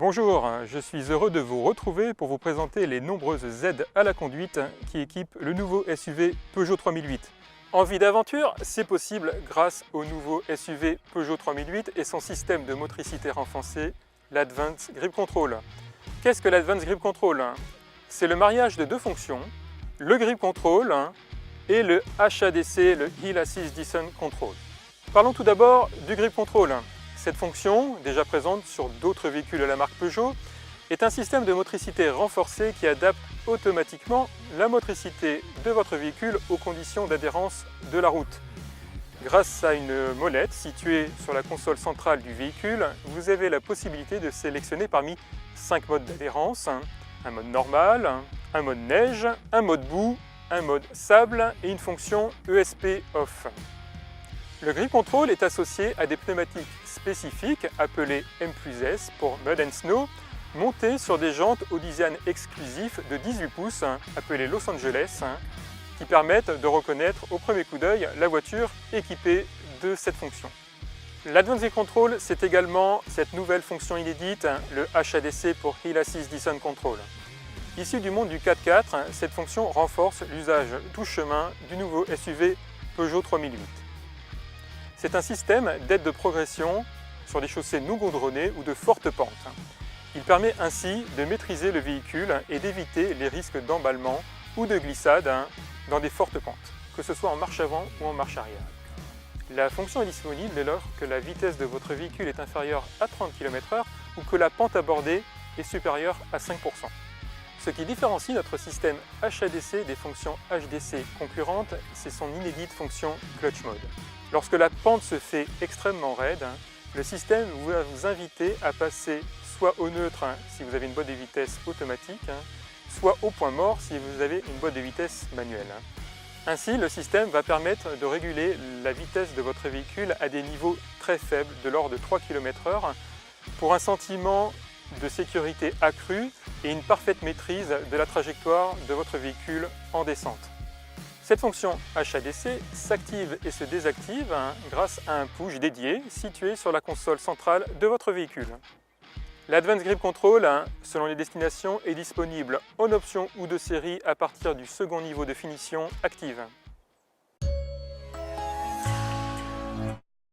Bonjour, je suis heureux de vous retrouver pour vous présenter les nombreuses aides à la conduite qui équipent le nouveau SUV Peugeot 3008. Envie d'aventure, c'est possible grâce au nouveau SUV Peugeot 3008 et son système de motricité renforcée, l'Advanced Grip Control. Qu'est-ce que l'Advanced Grip Control? C'est le mariage de deux fonctions, le Grip Control et le HADC, le Hill Assist Descent Control. Parlons tout d'abord du Grip Control. Cette fonction, déjà présente sur d'autres véhicules de la marque Peugeot, est un système de motricité renforcé qui adapte automatiquement la motricité de votre véhicule aux conditions d'adhérence de la route. Grâce à une molette située sur la console centrale du véhicule, vous avez la possibilité de sélectionner parmi 5 modes d'adhérence, un mode normal, un mode neige, un mode boue, un mode sable et une fonction ESP Off. Le Grip Control est associé à des pneumatiques spécifiques appelées M+S pour Mud and Snow, montées sur des jantes au design exclusif de 18 pouces appelées Los Angeles, qui permettent de reconnaître au premier coup d'œil la voiture équipée de cette fonction. L'Advanced Grip Control, c'est également cette nouvelle fonction inédite, le HADC pour Hill Assist Descent Control. Issue du monde du 4x4, cette fonction renforce l'usage tout chemin du nouveau SUV Peugeot 3008. C'est un système d'aide de progression sur des chaussées non goudronnées ou de fortes pentes. Il permet ainsi de maîtriser le véhicule et d'éviter les risques d'emballement ou de glissade dans des fortes pentes, que ce soit en marche avant ou en marche arrière. La fonction est disponible dès lors que la vitesse de votre véhicule est inférieure à 30 km/h ou que la pente abordée est supérieure à 5%. Ce qui différencie notre système HADC des fonctions HDC concurrentes, c'est son inédite fonction Clutch Mode. Lorsque la pente se fait extrêmement raide, le système va vous inviter à passer soit au neutre si vous avez une boîte de vitesse automatique, soit au point mort si vous avez une boîte de vitesse manuelle. Ainsi, le système va permettre de réguler la vitesse de votre véhicule à des niveaux très faibles, de l'ordre de 3 km/h, pour un sentiment de sécurité accru et une parfaite maîtrise de la trajectoire de votre véhicule en descente. Cette fonction HADC s'active et se désactive grâce à un push dédié situé sur la console centrale de votre véhicule. L'Advanced Grip Control, selon les destinations, est disponible en option ou de série à partir du second niveau de finition active.